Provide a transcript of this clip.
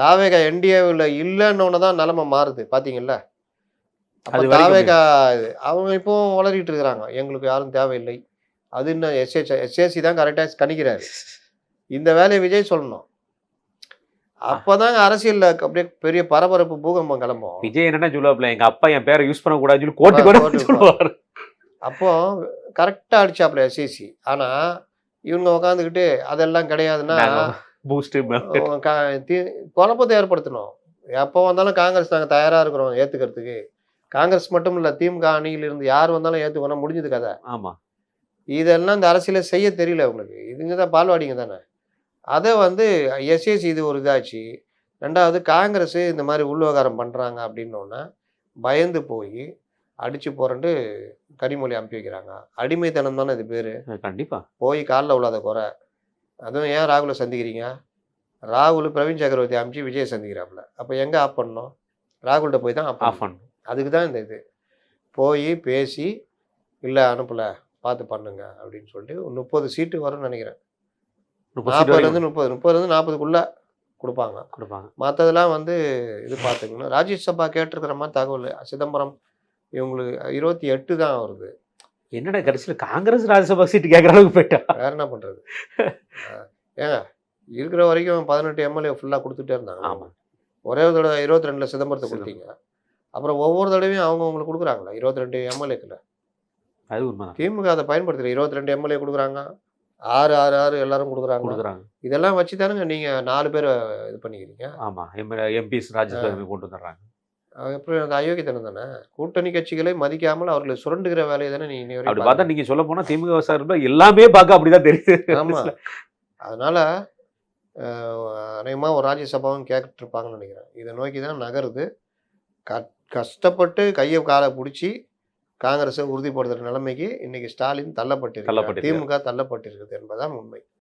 தாவேக என்டிஏவில் இல்லைன்னு தான் நிலைமை மாறுது பார்த்தீங்கல்ல. அப்போ அது வரைக்குமே. தாவேகா அவங்க இப்போவும் உளறிட்டு இருக்கிறாங்க. எங்களுக்கு யாரும் தேவையில்லை. அது இன்னும் எஸ்ஏசி தான் கரெக்டாக கணிக்கிறாரு. இந்த வேலையை விஜய் சொல்லணும். அப்போதாங்க அரசியல்ல அப்படியே பெரிய பரபரப்பு பூகம்பம் கிளம்பும். விஜய் என்னன்னா சொல்லுவாப்ல, எங்க அப்பா என் பேரை யூஸ் பண்ணக்கூடாதுன்னு சொல்லி கோர்ட்டு கூட சொல்லுவாரு. அப்போ கரெக்டாக அடிச்சாப்ல எஸ்ஏசி. ஆனால் இவங்க உட்காந்துக்கிட்டு அதெல்லாம் கிடையாதுன்னா பூஸ்ட் குழப்பத்தை ஏற்படுத்தணும். எப்போ வந்தாலும் காங்கிரஸ் நாங்கள் தயாராக இருக்கிறோம் ஏற்றுக்கிறதுக்கு. காங்கிரஸ் மட்டும் இல்லை, திமுக அணியிலிருந்து யார் வந்தாலும் ஏற்றுக்கணும், முடிஞ்சது கதை. ஆமா. இதெல்லாம் இந்த அரசியல செய்ய தெரியல அவங்களுக்கு. இதுங்க தான் பால்வாடிங்க தானே. அதை எஸ்ஏசி இது ஒரு இதாச்சு. 2வது காங்கிரஸ் இந்த மாதிரி உள்விவகாரம் பண்ணுறாங்க அப்படின்னோடனே பயந்து போய் அடிச்சு போறேன்ட்டு கனிமொழி அனுப்பி வைக்கிறாங்க. அடிமைத்தனம் தானே இது பேர். கண்டிப்பா. போய் காலில் உள்ளாத குறை. அதுவும் ஏன் ராகுலை சந்திக்கிறீங்க? ராகுல் பிரவீன் சக்கரவர்த்தி அனுப்பிச்சு விஜய் சந்திக்கிறாப்புல. அப்போ எங்கே ஆஃப் பண்ணணும்? ராகுல்கிட்ட போய் தான் ஆஃப் பண்ணணும். அதுக்கு தான் இந்த இது. போய் பேசி இல்லை அனுப்பலை பார்த்து பண்ணுங்க அப்படின்னு சொல்லிட்டு 30 சீட்டு வரும்னு நினைக்கிறேன். 40லேருந்து 40க்குள்ளே கொடுப்பாங்க. மற்றதெல்லாம் இது பார்த்துக்கணும். ராஜ்யசபா கேட்டிருக்கிற மாதிரி தகவல் சிதம்பரம் இவங்களுக்கு 28 தான் வருது. என்னடா கடைசியில் காங்கிரஸ் ராஜ்யசபா சீட்டு கேட்குற அளவுக்கு போயிட்டா? வேற என்ன பண்ணுறது? ஏங்க இருக்கிற வரைக்கும் 18 எம்எல்ஏ ஃபுல்லாக கொடுத்துட்டே இருந்தாங்க. ஆமாம். ஒரே ஒரு தடவை 22ல் சிதம்பரத்தை கொடுத்தீங்க. அப்புறம் ஒவ்வொரு தடவையும் அவங்களுக்கு கொடுக்குறாங்களா 22 எம்எல்ஏக்களை? அது உண்மை. திமுக அதை பயன்படுத்துகிற 22 எம்எல்ஏ கொடுக்குறாங்க. 6 எல்லாரும் கொடுக்குறாங்க. இதெல்லாம் வச்சு தானுங்க நீங்கள் 4 பேரை இது பண்ணிக்கிறீங்க. ஆமாம், எம்பிஸ் ராஜ்யசபா கொண்டு வந்துடுறாங்க. எப்படி அந்த அயோக்கியத்தனம் தானே. கூட்டணி கட்சிகளை மதிக்காமல் அவர்களை சுரண்டுகிற வேலையை தானே நீ அப்படி பார்த்தா நீங்கள் சொல்ல போனால் திமுக சார்பில் எல்லாமே பார்க்க அப்படிதான் தெரியுது. ஆமாம். அதனால் அநேகமாக ஒரு ராஜ்யசபாவும் கேட்டுருப்பாங்கன்னு நினைக்கிறேன். இதை நோக்கி தான் நகருது. கஷ்டப்பட்டு கையை காலை பிடிச்சி காங்கிரஸை உறுதிப்படுத்துகிற நிலைமைக்கு இன்னைக்கு ஸ்டாலின் தள்ளப்பட்டிருக்கிறார். திமுக தள்ளப்பட்டிருக்குது என்பதுதான் உண்மை.